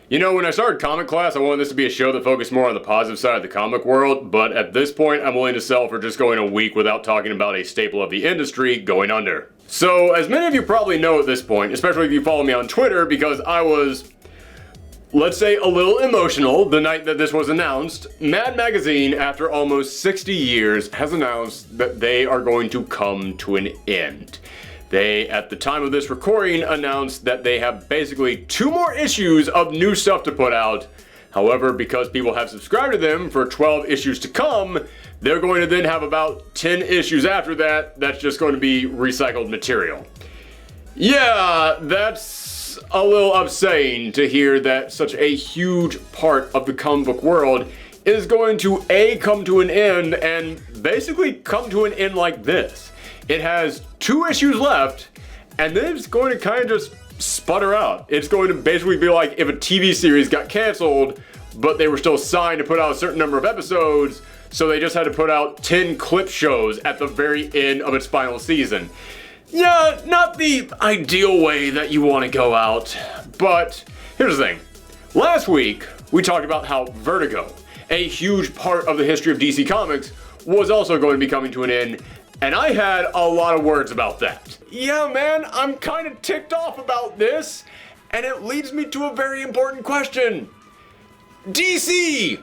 You know, when I started comic class, I wanted this to be a show that focused more on the positive side of the comic world, but at this point, I'm willing to sell for just going a week without talking about a staple of the industry going under. So, as many of you probably know at this point, especially if you follow me on Twitter, because I was, let's say, a little emotional the night that this was announced, Mad Magazine, after almost 60 years, has announced that they are going to come to an end. They, at the time of this recording, announced that they have basically 2 more issues of new stuff to put out. However, because people have subscribed to them for 12 issues to come, they're going to then have about 10 issues after that. That's just going to be recycled material. Yeah, that's a little upsetting to hear that such a huge part of the comic book world is going to come to an end, and basically come to an end like this. It has 2 issues left, and then it's going to kind of just sputter out. It's going to basically be like if a TV series got canceled, but they were still signed to put out a certain number of episodes, so they just had to put out 10 clip shows at the very end of its final season. Yeah, not the ideal way that you want to go out, but here's the thing. Last week, we talked about how Vertigo, a huge part of the history of DC Comics, was also going to be coming to an end, and I had a lot of words about that. Yeah, man, I'm kind of ticked off about this, and it leads me to a very important question. DC!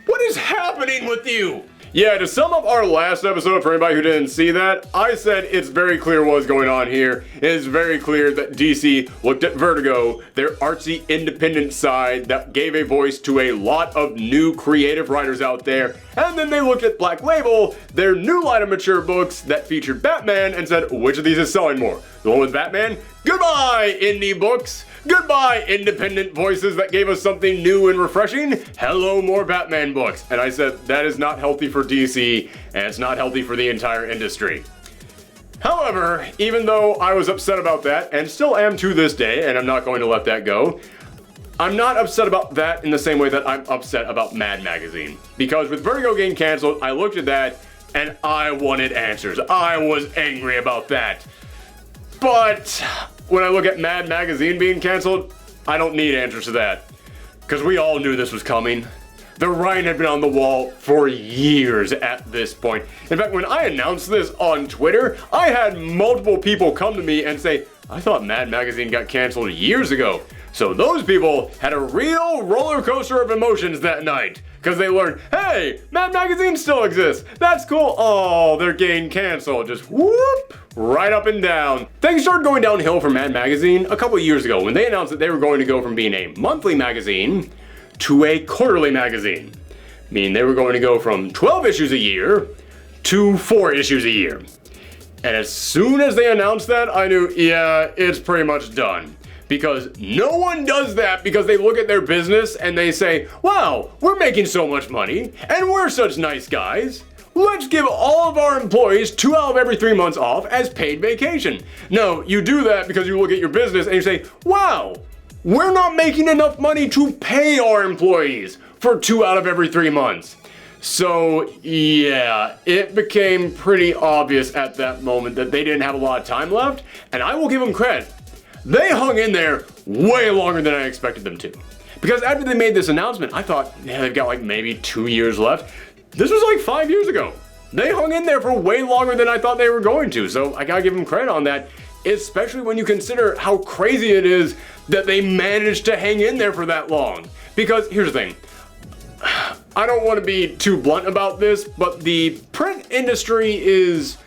What is happening with you? Yeah, to sum up our last episode, for anybody who didn't see that, I said it's very clear what's going on here. It is very clear that DC looked at Vertigo, their artsy independent side that gave a voice to a lot of new creative writers out there, and then they looked at Black Label, their new line of mature books that featured Batman, and said, which of these is selling more? The one with Batman? Goodbye, indie books! Goodbye, independent voices that gave us something new and refreshing. Hello, more Batman books. And I said, that is not healthy for DC, and it's not healthy for the entire industry. However, even though I was upset about that, and still am to this day, and I'm not going to let that go, I'm not upset about that in the same way that I'm upset about Mad Magazine. Because with Vertigo getting canceled, I looked at that, and I wanted answers. I was angry about that. But when I look at Mad Magazine being canceled, I don't need answers to that. Because we all knew this was coming. The writing had been on the wall for years at this point. In fact, when I announced this on Twitter, I had multiple people come to me and say, I thought Mad Magazine got canceled years ago. So those people had a real roller coaster of emotions that night. Because they learned, hey, Mad Magazine still exists. That's cool. Oh, they're getting canceled. Just whoop, right up and down. Things started going downhill for Mad Magazine a couple years ago when they announced that they were going to go from being a monthly magazine to a quarterly magazine. Meaning they were going to go from 12 issues a year to 4 issues a year. And as soon as they announced that, I knew, yeah, it's pretty much done. Because no one does that because they look at their business and they say, wow, we're making so much money and we're such nice guys. Let's give all of our employees 2 out of every 3 months off as paid vacation. No, you do that because you look at your business and you say, wow, we're not making enough money to pay our employees for 2 out of every 3 months. So yeah, it became pretty obvious at that moment that they didn't have a lot of time left, and I will give them credit. They hung in there way longer than I expected them to. Because after they made this announcement, I thought, yeah, they've got like maybe 2 years left. This was like 5 years ago. They hung in there for way longer than I thought they were going to. So I gotta give them credit on that, especially when you consider how crazy it is that they managed to hang in there for that long. Because here's the thing. I don't want to be too blunt about this, but the print industry is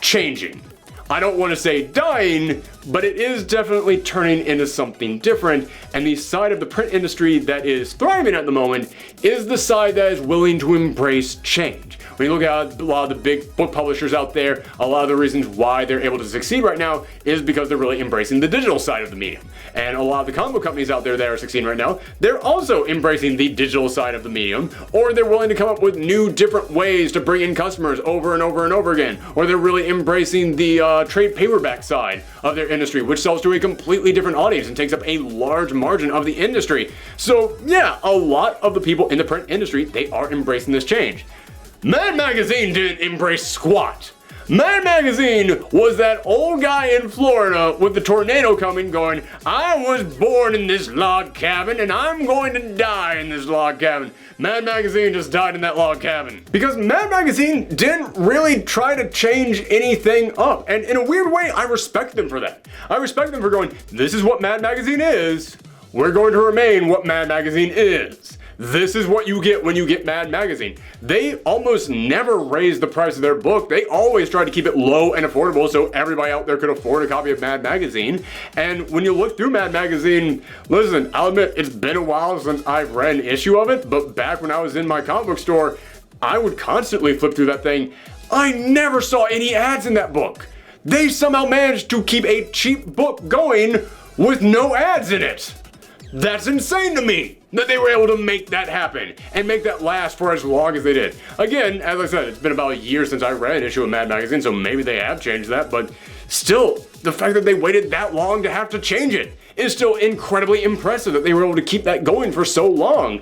changing. I don't want to say dying, but it is definitely turning into something different, and the side of the print industry that is thriving at the moment is the side that is willing to embrace change. When you look at a lot of the big book publishers out there, a lot of the reasons why they're able to succeed right now is because they're really embracing the digital side of the medium. And a lot of the comic book companies out there that are succeeding right now, they're also embracing the digital side of the medium, or they're willing to come up with new different ways to bring in customers over and over and over again, or they're really embracing the trade paperback side of their industry, which sells to a completely different audience and takes up a large margin of the industry. So yeah, a lot of the people in the print industry, they are embracing this change. Mad Magazine didn't embrace squat. Mad Magazine was that old guy in Florida with the tornado coming going, I was born in this log cabin and I'm going to die in this log cabin. Mad Magazine just died in that log cabin. Because Mad Magazine didn't really try to change anything up. And in a weird way, I respect them for that. I respect them for going, this is what Mad Magazine is. We're going to remain what Mad Magazine is. This is what you get when you get Mad Magazine. They almost never raise the price of their book. They always try to keep it low and affordable so everybody out there could afford a copy of Mad Magazine. And when you look through Mad Magazine, listen, I'll admit it's been a while since I've read an issue of it, but back when I was in my comic book store, I would constantly flip through that thing. I never saw any ads in that book. They somehow managed to keep a cheap book going with no ads in it. That's insane to me that they were able to make that happen and make that last for as long as they did. Again, as I said, it's been about a year since I read an issue of Mad Magazine, so maybe they have changed that, but still, the fact that they waited that long to have to change it is still incredibly impressive that they were able to keep that going for so long.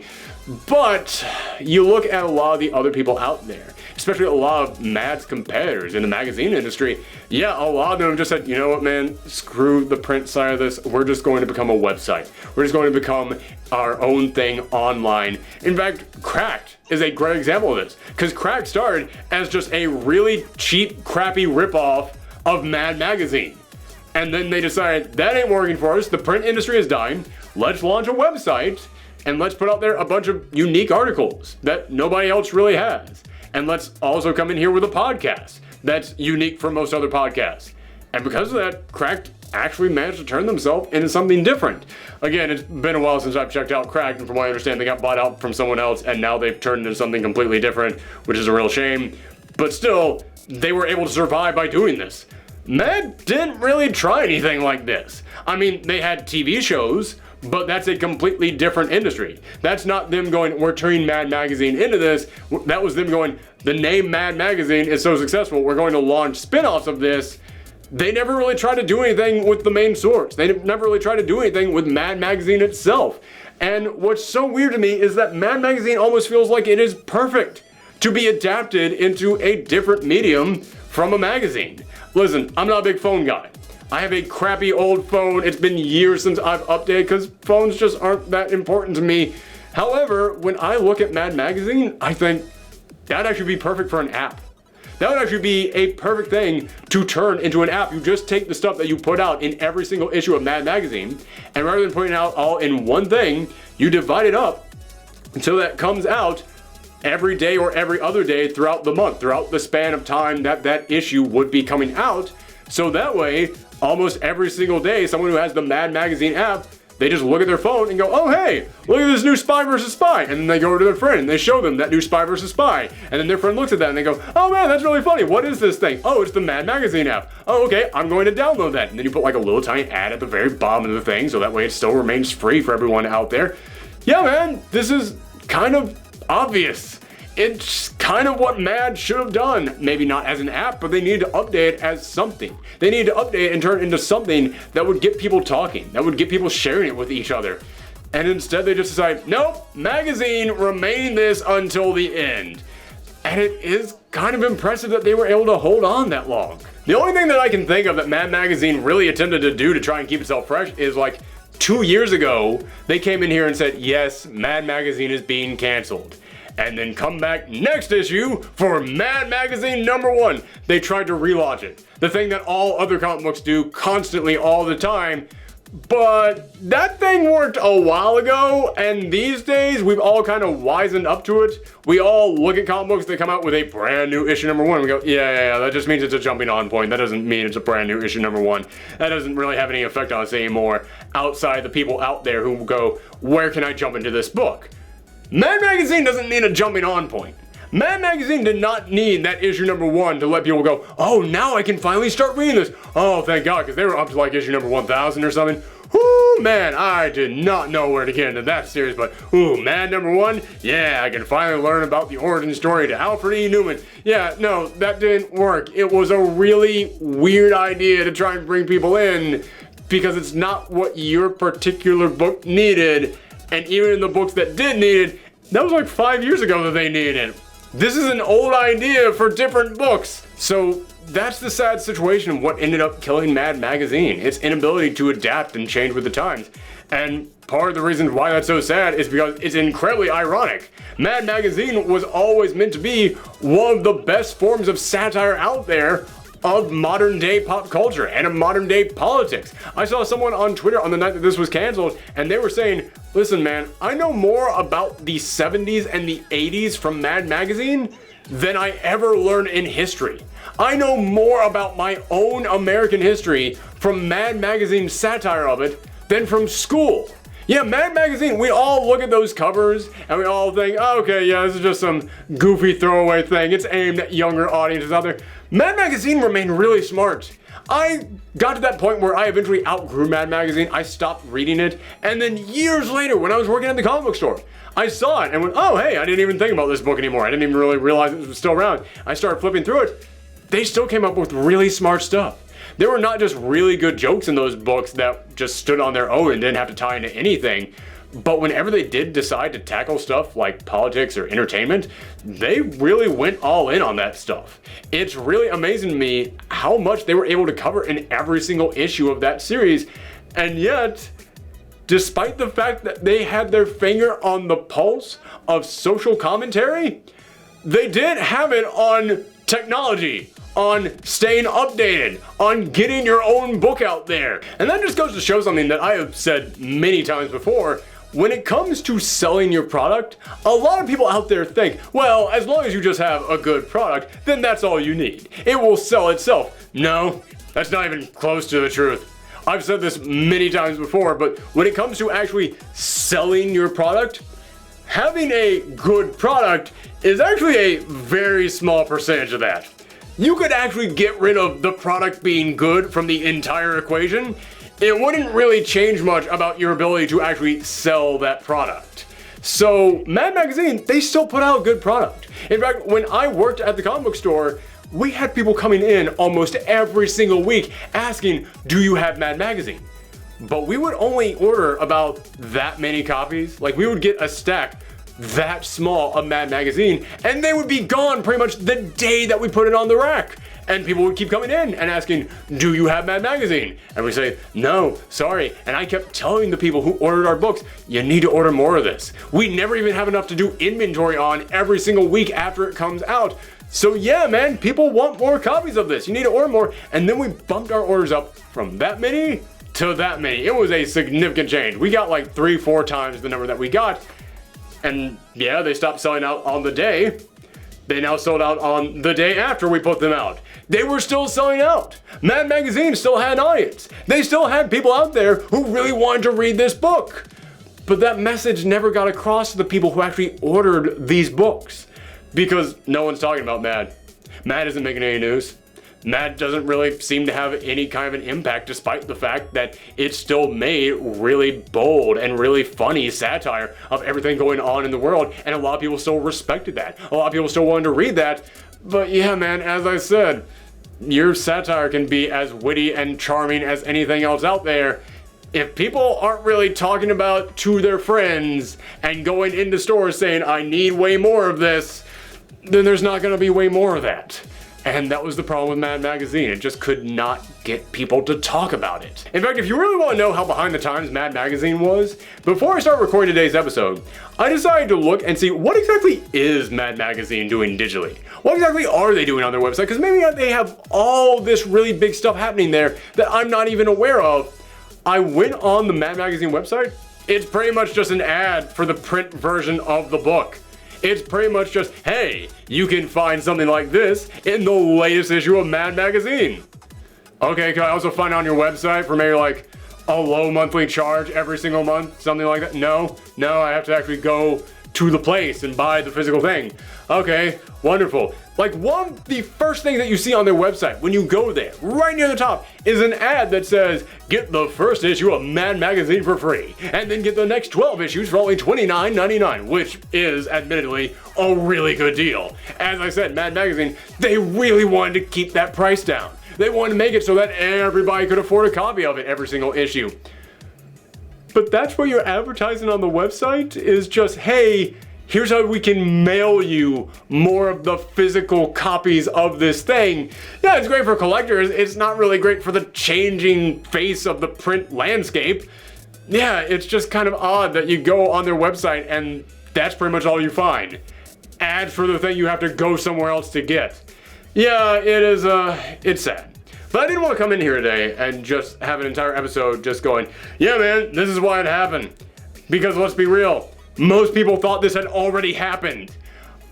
But you look at a lot of the other people out there, especially a lot of Mad's competitors in the magazine industry, yeah, a lot of them just said, you know what, man, screw the print side of this. We're just going to become a website. We're just going to become our own thing online. In fact, Cracked is a great example of this, because Cracked started as just a really cheap, crappy ripoff of Mad Magazine. And then they decided, that ain't working for us. The print industry is dying. Let's launch a website. And let's put out there a bunch of unique articles that nobody else really has. And let's also come in here with a podcast that's unique from most other podcasts. And because of that, Cracked actually managed to turn themselves into something different. Again, it's been a while since I've checked out Cracked, and from what I understand, they got bought out from someone else, and now they've turned into something completely different, which is a real shame. But still, they were able to survive by doing this. Mad didn't really try anything like this. I mean, they had TV shows, but that's a completely different industry. That's not them going, we're turning Mad Magazine into this. That was them going, the name Mad Magazine is so successful, we're going to launch spin-offs of this. They never really tried to do anything with the main source. They never really tried to do anything with Mad Magazine itself. And what's so weird to me is that Mad Magazine almost feels like it is perfect to be adapted into a different medium from a magazine. Listen, I'm not a big phone guy. I have a crappy old phone. It's been years since I've updated because phones just aren't that important to me. However, when I look at Mad Magazine, I think that'd actually be perfect for an app. That would actually be a perfect thing to turn into an app. You just take the stuff that you put out in every single issue of Mad Magazine, and rather than putting it out all in one thing, you divide it up until that comes out every day or every other day throughout the month, throughout the span of time that that issue would be coming out. So that way, almost every single day, someone who has the Mad Magazine app, they just look at their phone and go, oh hey, look at this new Spy vs. Spy. And then they go over to their friend and they show them that new Spy vs. Spy. And then their friend looks at that and they go, oh man, that's really funny. What is this thing? Oh, it's the Mad Magazine app. Oh, okay, I'm going to download that. And then you put like a little tiny ad at the very bottom of the thing, so that way it still remains free for everyone out there. Yeah man, this is kind of obvious. It's kind of what Mad should have done. Maybe not as an app, but they needed to update it as something. They needed to update it and turn it into something that would get people talking, that would get people sharing it with each other. And instead they just decide, nope, magazine, remain this until the end. And it is kind of impressive that they were able to hold on that long. The only thing that I can think of that Mad Magazine really attempted to do to try and keep itself fresh is like 2 years ago, they came in here and said, yes, Mad Magazine is being canceled. And then come back next issue for Mad Magazine #1. They tried to relaunch it. The thing that all other comic books do constantly all the time. But that thing worked a while ago, and these days we've all kind of wisened up to it. We all look at comic books that come out with a brand new issue #1 and we go, yeah, that just means it's a jumping on point. That doesn't mean it's a brand new issue #1. That doesn't really have any effect on us anymore outside the people out there who go, where can I jump into this book? Mad Magazine doesn't need a jumping on point. Mad Magazine did not need that issue #1 to let people go, oh, now I can finally start reading this. Oh, thank God, because they were up to like issue number 1000 or something. Whoo, man, I did not know where to get into that series, but ooh, Mad #1, yeah, I can finally learn about the origin story to Alfred E. Neuman. Yeah, no, that didn't work. It was a really weird idea to try and bring people in because it's not what your particular book needed. And even in the books that did need it, that was like 5 years ago that they needed it. This is an old idea for different books. So that's the sad situation of what ended up killing Mad Magazine. Its inability to adapt and change with the times. And part of the reason why that's so sad is because it's incredibly ironic. Mad Magazine was always meant to be one of the best forms of satire out there of modern day pop culture and of modern day politics. I saw someone on Twitter on the night that this was canceled, and they were saying, listen man, I know more about the 70s and the 80s from Mad Magazine than I ever learned in history. I know more about my own American history from Mad Magazine's satire of it than from school. Yeah, Mad Magazine, we all look at those covers and we all think, oh, okay, yeah, this is just some goofy throwaway thing. It's aimed at younger audiences out there. Mad Magazine remained really smart. I got to that point where I eventually outgrew Mad Magazine. I stopped reading it. And then years later, when I was working at the comic book store, I saw it and went, oh, hey, I didn't even think about this book anymore. I didn't even really realize it was still around. I started flipping through it. They still came up with really smart stuff. There were not just really good jokes in those books that just stood on their own and didn't have to tie into anything, but whenever they did decide to tackle stuff like politics or entertainment, they really went all in on that stuff. It's really amazing to me how much they were able to cover in every single issue of that series, and yet, despite the fact that they had their finger on the pulse of social commentary, they didn't have it on technology, on staying updated, on getting your own book out there. And that just goes to show something that I have said many times before. When it comes to selling your product, a lot of people out there think, well, as long as you just have a good product, then that's all you need. It will sell itself. No, that's not even close to the truth. I've said this many times before, but when it comes to actually selling your product, having a good product is actually a very small percentage of that. You could actually get rid of the product being good from the entire equation. It wouldn't really change much about your ability to actually sell that product. So Mad Magazine, they still put out a good product. In fact, when I worked at the comic book store, we had people coming in almost every single week asking, do you have Mad Magazine? But we would only order about that many copies. Like we would get a stack that small of Mad Magazine, and they would be gone pretty much the day that we put it on the rack. And people would keep coming in and asking, do you have Mad Magazine? And we say, no, sorry. And I kept telling the people who ordered our books, you need to order more of this. We never even have enough to do inventory on every single week after it comes out. So yeah, man, people want more copies of this. You need to order more. And then we bumped our orders up from that many to that many. It was a significant change. We got like 3-4 times the number that we got. And yeah, they stopped selling out on the day. They now sold out on the day after we put them out. They were still selling out. Mad Magazine still had an audience. They still had people out there who really wanted to read this book. But that message never got across to the people who actually ordered these books. Because no one's talking about Mad. Mad isn't making any news. Mad doesn't really seem to have any kind of an impact, despite the fact that it still made really bold and really funny satire of everything going on in the world, and a lot of people still respected that. A lot of people still wanted to read that. But yeah, man, as I said, your satire can be as witty and charming as anything else out there. If people aren't really talking about to their friends and going into stores saying, I need way more of this, then there's not going to be way more of that. And that was the problem with Mad Magazine. It just could not get people to talk about it. In fact, if you really want to know how behind the times Mad Magazine was, before I start recording today's episode, I decided to look and see what exactly is Mad Magazine doing digitally? What exactly are they doing on their website? Because maybe they have all this really big stuff happening there that I'm not even aware of. I went on the Mad Magazine website. It's pretty much just an ad for the print version of the book. It's pretty much just, hey, you can find something like this in the latest issue of Mad Magazine. Okay, can I also find it on your website for maybe like a low monthly charge every single month? Something like that? No, I have to actually go to the place and buy the physical thing. Okay, wonderful. Like the first thing that you see on their website when you go there, right near the top, is an ad that says, get the first issue of Mad Magazine for free, and then get the next 12 issues for only $29.99, which is, admittedly, a really good deal. As I said, Mad Magazine, they really wanted to keep that price down. They wanted to make it so that everybody could afford a copy of it every single issue. But that's what you're advertising on the website is just, hey, here's how we can mail you more of the physical copies of this thing. Yeah, it's great for collectors. It's not really great for the changing face of the print landscape. Yeah, it's just kind of odd that you go on their website and that's pretty much all you find. Ads for the thing you have to go somewhere else to get. Yeah, it's sad. But I didn't want to come in here today and just have an entire episode just going, yeah man, this is why it happened. Because let's be real, most people thought this had already happened.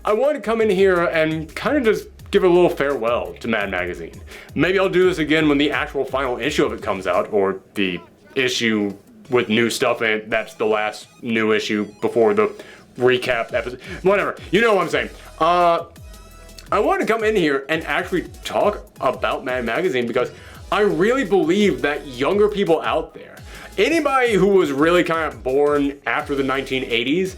I wanted to come in here and kind of just give a little farewell to Mad Magazine. Maybe I'll do this again when the actual final issue of it comes out, or the issue with new stuff in it. That's the last new issue before the recap episode. Whatever, you know what I'm saying. I want to come in here and actually talk about Mad Magazine because I really believe that younger people out there, anybody who was really kind of born after the 1980s,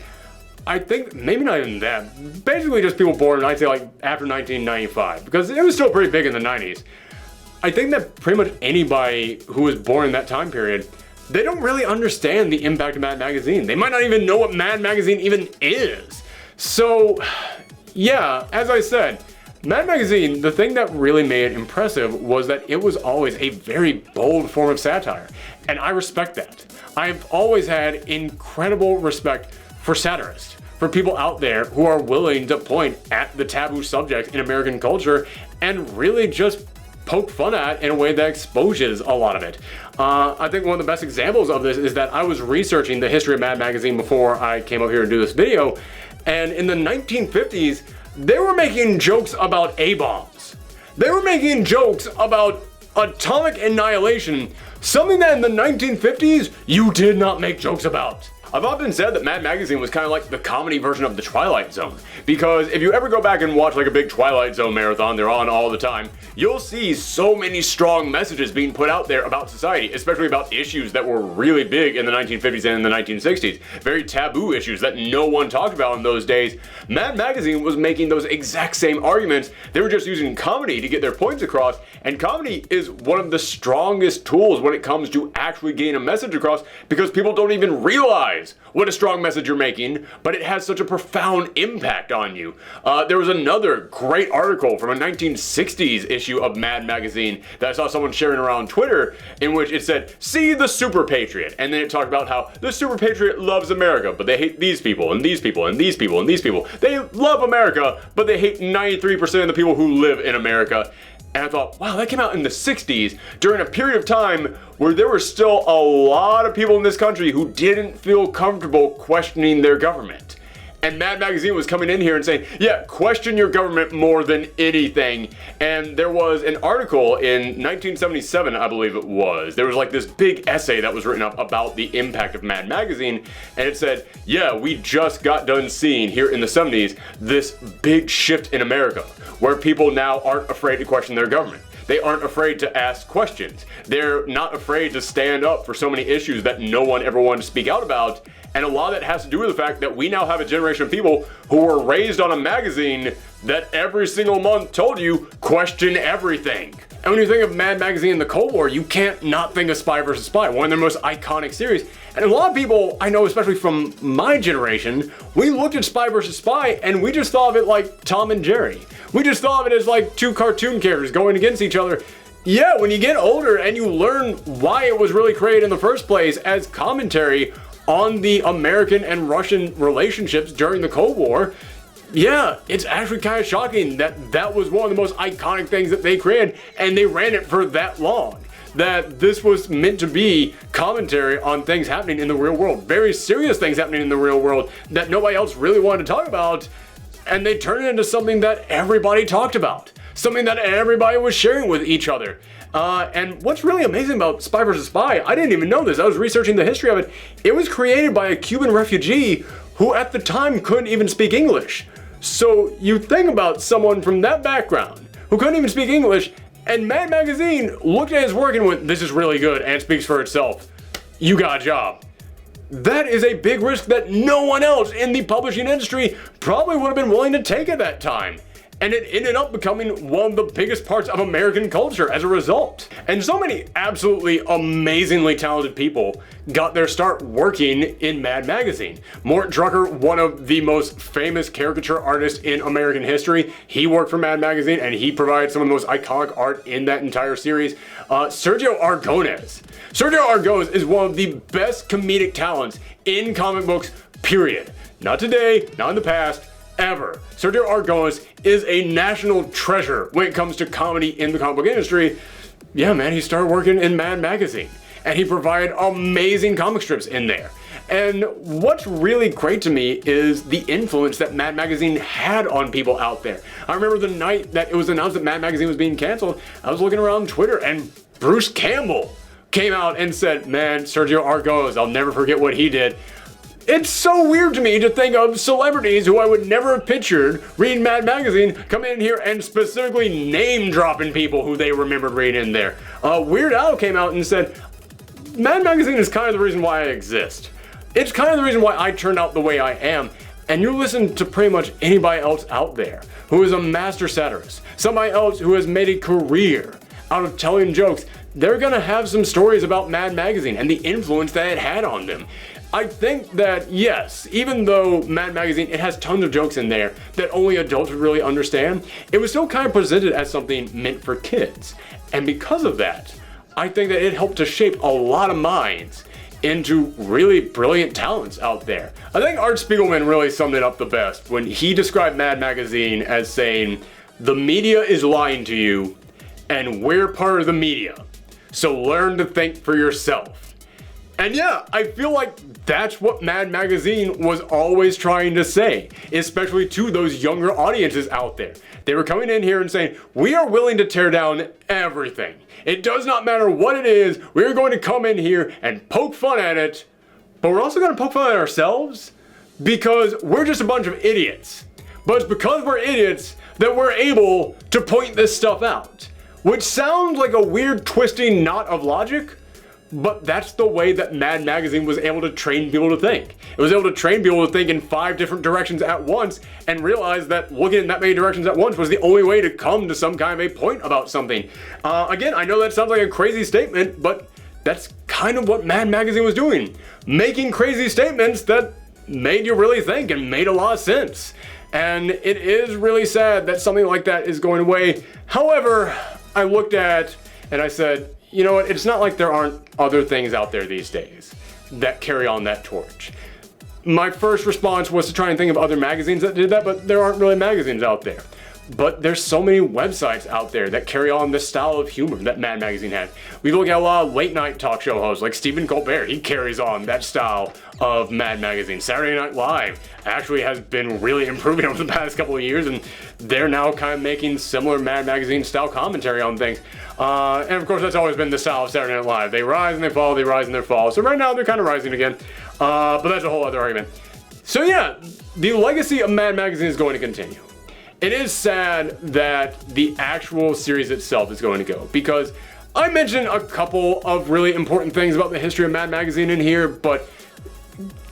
I think maybe not even that, basically just people born, I'd say like after 1995, because it was still pretty big in the 90s. I think that pretty much anybody who was born in that time period, they don't really understand the impact of Mad Magazine. They might not even know what Mad Magazine even is. So, yeah, as I said, Mad Magazine, the thing that really made it impressive was that it was always a very bold form of satire. And I respect that. I've always had incredible respect for satirists, for people out there who are willing to point at the taboo subject in American culture and really just poke fun at in a way that exposes a lot of it. I think one of the best examples of this is that I was researching the history of Mad Magazine before I came up here to do this video, and in the 1950s, they were making jokes about A-bombs. They were making jokes about atomic annihilation, something that in the 1950s, you did not make jokes about. I've often said that Mad Magazine was kind of like the comedy version of the Twilight Zone, because if you ever go back and watch like a big Twilight Zone marathon, they're on all the time, you'll see so many strong messages being put out there about society, especially about issues that were really big in the 1950s and in the 1960s. Very taboo issues that no one talked about in those days. Mad Magazine was making those exact same arguments. They were just using comedy to get their points across, and comedy is one of the strongest tools when it comes to actually getting a message across, because people don't even realize what a strong message you're making, but it has such a profound impact on you. There was another great article from a 1960s issue of Mad Magazine that I saw someone sharing around Twitter, in which it said, "See the Super Patriot," and then it talked about how the Super Patriot loves America, but they hate these people, and these people, and these people, and these people. They love America, but they hate 93% of the people who live in America. And I thought, wow, that came out in the 60s, during a period of time where there were still a lot of people in this country who didn't feel comfortable questioning their government. And Mad Magazine was coming in here and saying, yeah, question your government more than anything. And there was an article in 1977, I believe it was. There was like this big essay that was written up about the impact of Mad Magazine. And it said, yeah, we just got done seeing here in the 70s this big shift in America, where people now aren't afraid to question their government. They aren't afraid to ask questions. They're not afraid to stand up for so many issues that no one ever wanted to speak out about. And a lot of that has to do with the fact that we now have a generation of people who were raised on a magazine that every single month told you, question everything. And when you think of Mad Magazine in the Cold War, you can't not think of Spy vs. Spy, one of their most iconic series. And a lot of people, I know especially from my generation, we looked at Spy vs. Spy and we just thought of it like Tom and Jerry. We just thought of it as like two cartoon characters going against each other. Yeah, when you get older and you learn why it was really created in the first place as commentary on the American and Russian relationships during the Cold War, yeah, it's actually kind of shocking that that was one of the most iconic things that they created, and they ran it for that long. That this was meant to be commentary on things happening in the real world, very serious things happening in the real world that nobody else really wanted to talk about, and they turned it into something that everybody talked about, something that everybody was sharing with each other. And what's really amazing about Spy vs. Spy, I didn't even know this, I was researching the history of it. It was created by a Cuban refugee who at the time couldn't even speak English. So you think about someone from that background who couldn't even speak English, and Mad Magazine looked at his work and went, this is really good and it speaks for itself. You got a job. That is a big risk that no one else in the publishing industry probably would have been willing to take at that time. and it ended up becoming one of the biggest parts of American culture as a result. And so many absolutely amazingly talented people got their start working in Mad Magazine. Mort Drucker, one of the most famous caricature artists in American history, he worked for Mad Magazine and he provided some of the most iconic art in that entire series. Sergio Aragonés. Sergio Aragonés is one of the best comedic talents in comic books, period. Not today, not in the past, ever. Sergio Aragonés is a national treasure when it comes to comedy in the comic book industry. Yeah, man, he started working in Mad Magazine, and he provided amazing comic strips in there. And what's really great to me is the influence that Mad Magazine had on people out there. I remember the night that it was announced that Mad Magazine was being canceled, I was looking around Twitter, and Bruce Campbell came out and said, man, Sergio Aragonés, I'll never forget what he did. It's so weird to me to think of celebrities who I would never have pictured reading Mad Magazine come in here and specifically name dropping people who they remembered reading in there. Weird Al came out and said, Mad Magazine is kind of the reason why I exist. It's kind of the reason why I turned out the way I am. And you listen to pretty much anybody else out there who is a master satirist, somebody else who has made a career out of telling jokes, they're gonna have some stories about Mad Magazine and the influence that it had on them. I think that, yes, even though Mad Magazine, it has tons of jokes in there that only adults would really understand, it was still kind of presented as something meant for kids. And because of that, I think that it helped to shape a lot of minds into really brilliant talents out there. I think Art Spiegelman really summed it up the best when he described Mad Magazine as saying, the media is lying to you, and we're part of the media. So learn to think for yourself. And yeah, I feel like that's what Mad Magazine was always trying to say, especially to those younger audiences out there. They were coming in here and saying, we are willing to tear down everything. It does not matter what it is, we're going to come in here and poke fun at it, but we're also going to poke fun at ourselves because we're just a bunch of idiots. But it's because we're idiots that we're able to point this stuff out, which sounds like a weird twisting knot of logic, but that's the way that Mad Magazine was able to train people to think. It was able to train people to think in 5 different directions at once and realize that looking in that many directions at once was the only way to come to some kind of a point about something. Again, I know that sounds like a crazy statement, but that's kind of what Mad Magazine was doing. Making crazy statements that made you really think and made a lot of sense. And it is really sad that something like that is going away. However, I looked at and I said, you know what, it's not like there aren't other things out there these days that carry on that torch. My first response was to try and think of other magazines that did that, but there aren't really magazines out there. But there's so many websites out there that carry on this style of humor that Mad Magazine had. We look at a lot of late night talk show hosts like Stephen Colbert. He carries on that style of Mad Magazine. Saturday Night Live actually has been really improving over the past couple of years, and they're now kind of making similar Mad Magazine style commentary on things. And of course, that's always been the style of Saturday Night Live. They rise and they fall, they rise and they fall. So right now they're kind of rising again, but that's a whole other argument. So yeah, the legacy of Mad Magazine is going to continue. It is sad that the actual series itself is going to go, because I mentioned a couple of really important things about the history of Mad Magazine in here, but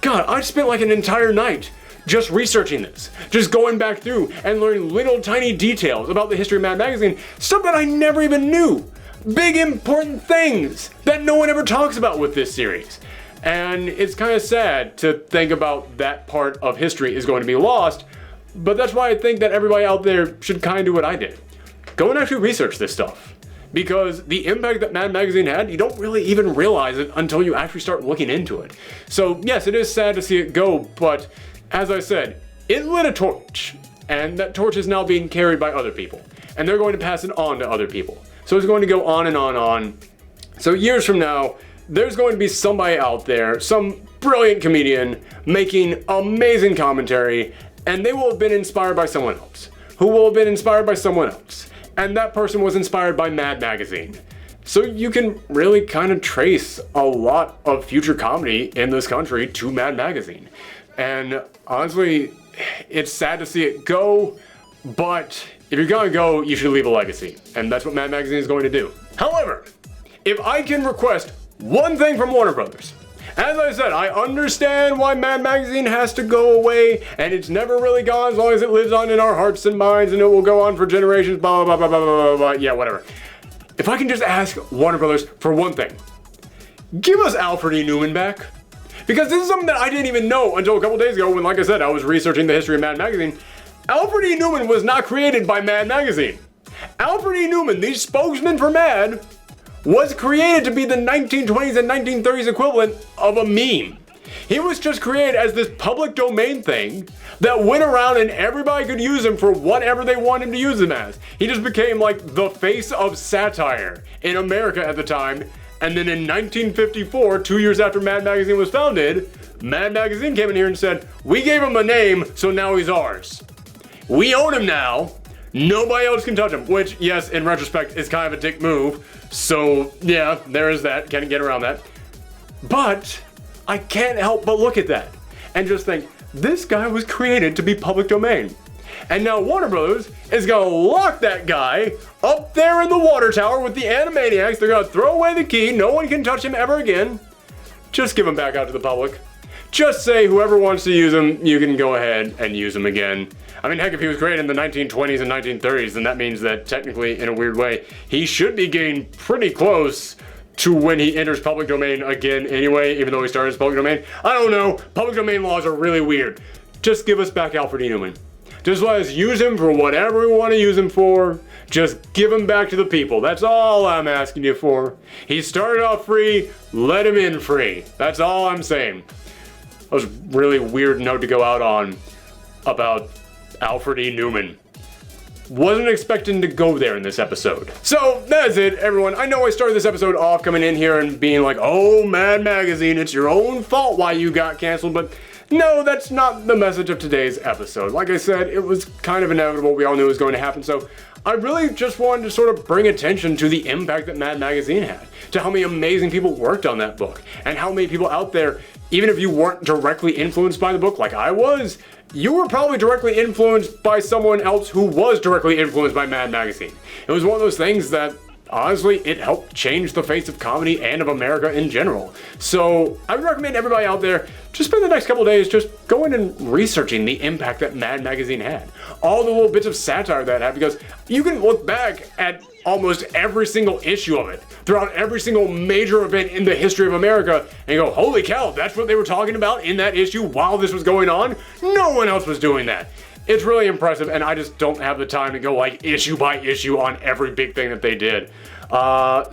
God, I spent like an entire night just researching this, just going back through and learning little tiny details about the history of Mad Magazine, stuff that I never even knew. Big important things that no one ever talks about with this series. And it's kind of sad to think about that part of history is going to be lost. But that's why I think that everybody out there should kind of do what I did. Go and actually research this stuff. Because the impact that Mad Magazine had, you don't really even realize it until you actually start looking into it. So yes, it is sad to see it go, but as I said, it lit a torch. And that torch is now being carried by other people. And they're going to pass it on to other people. So it's going to go on and on and on. So years from now, there's going to be somebody out there, some brilliant comedian, making amazing commentary, and they will have been inspired by someone else, who will have been inspired by someone else. And that person was inspired by Mad Magazine. So you can really kind of trace a lot of future comedy in this country to Mad Magazine. And honestly, it's sad to see it go, but if you're gonna go, you should leave a legacy. And that's what Mad Magazine is going to do. However, if I can request one thing from Warner Brothers, As I said, I understand why Mad Magazine has to go away, and it's never really gone as long as it lives on in our hearts and minds, and it will go on for generations, blah, blah, blah, blah, blah, blah, blah, yeah, whatever. If I can just ask Warner Brothers for one thing, give us Alfred E. Neuman back. Because this is something that I didn't even know until a couple days ago when, like I said, I was researching the history of Mad Magazine. Alfred E. Neuman was not created by Mad Magazine. Alfred E. Neuman, the spokesman for Mad, was created to be the 1920s and 1930s equivalent of a meme. He was just created as this public domain thing that went around and everybody could use him for whatever they wanted him to use him as. He just became like the face of satire in America at the time. And then in 1954, 2 years after Mad Magazine was founded, Mad Magazine came in here and said, we gave him a name, so now he's ours. We own him now. Nobody else can touch him, which, yes, in retrospect, is kind of a dick move. So, yeah, there is that. Can't get around that. But I can't help but look at that and just think, this guy was created to be public domain. And now Warner Brothers is gonna lock that guy up there in the water tower with the Animaniacs. They're gonna throw away the key. No one can touch him ever again. Just give him back out to the public. Just say whoever wants to use him, you can go ahead and use him again. I mean, heck, if he was created in the 1920s and 1930s, then that means that technically, in a weird way, he should be getting pretty close to when he enters public domain again anyway, even though he started as public domain. I don't know. Public domain laws are really weird. Just give us back Alfred E. Neuman. Just let us use him for whatever we want to use him for. Just give him back to the people. That's all I'm asking you for. He started off free, let him in free. That's all I'm saying. That was a really weird note to go out on about Alfred E. Neuman. Wasn't expecting to go there in this episode. So, that's it, everyone. I know I started this episode off coming in here and being like, oh, Mad Magazine, it's your own fault why you got canceled, but no, that's not the message of today's episode. Like I said, it was kind of inevitable. We all knew it was going to happen, so I really just wanted to sort of bring attention to the impact that Mad Magazine had, to how many amazing people worked on that book, and how many people out there, even if you weren't directly influenced by the book like I was, you were probably directly influenced by someone else who was directly influenced by Mad Magazine. It was one of those things that, honestly, it helped change the face of comedy and of America in general. So I would recommend everybody out there just spend the next couple days just going and researching the impact that Mad Magazine had. All the little bits of satire that it had, because you can look back at almost every single issue of it throughout every single major event in the history of America and go, holy cow, that's what they were talking about in that issue while this was going on? No one else was doing that. It's really impressive, and I just don't have the time to go like issue by issue on every big thing that they did.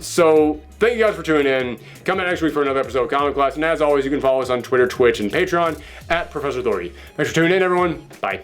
So thank you guys for tuning in. Come back next week for another episode of Comic Class, and as always, you can follow us on Twitter, Twitch, and Patreon at Professor Thordy. Thanks for tuning in, everyone. Bye.